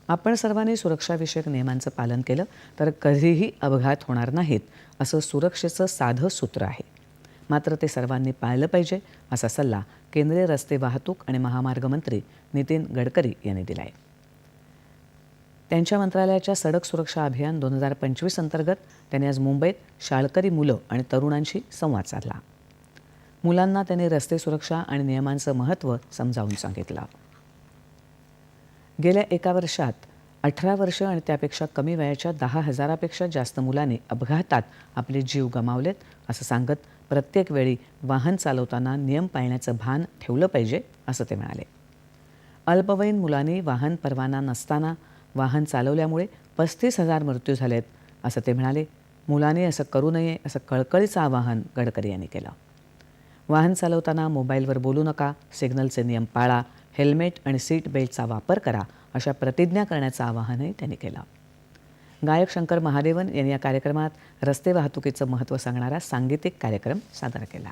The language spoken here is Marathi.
आपण सर्वांनी सुरक्षाविषयक नियमांचं पालन केलं तर कधीही अपघात होणार नाहीत असं सुरक्षेचं साधं सूत्र आहे. मात्र ते सर्वांनी पाळलं पाहिजे असा सल्ला केंद्रीय रस्ते वाहतूक आणि महामार्ग मंत्री नितीन गडकरी यांनी दिला आहे. त्यांच्या मंत्रालयाच्या सडक सुरक्षा अभियान 2025 अंतर्गत त्यांनी आज मुंबईत शाळकरी मुलं आणि तरुणांशी संवाद साधला. मुलांना त्यांनी रस्ते सुरक्षा आणि नियमांचं महत्त्व समजावून सांगितलं. गेल्या एका वर्षात 18 वर्ष आणि त्यापेक्षा कमी वयाच्या 10,000पेक्षा जास्त मुलांनी अपघातात आपले जीव गमावलेत असं सांगत प्रत्येक वेळी वाहन चालवताना नियम पाळण्याचं भान ठेवलं पाहिजे असं ते म्हणाले. अल्पवयीन मुलांनी वाहन परवाना नसताना वाहन चालवल्यामुळे 35,000 मृत्यू झालेत असं ते म्हणाले. मुलांनी असं करू नये असं कळकळीचं आवाहन गडकरी यांनी केलं. वाहन चालवताना मोबाईलवर बोलू नका, सिग्नलचे नियम पाळा, हेल्मेट आणि सीट बेल्टचा वापर करा अशा प्रतिज्ञा करण्याचं आवाहनही त्यांनी केलं. गायक शंकर महादेवन यांनी या कार्यक्रमात रस्ते वाहतुकीचं महत्त्व सांगणारा सांगीतिक कार्यक्रम सादर केला.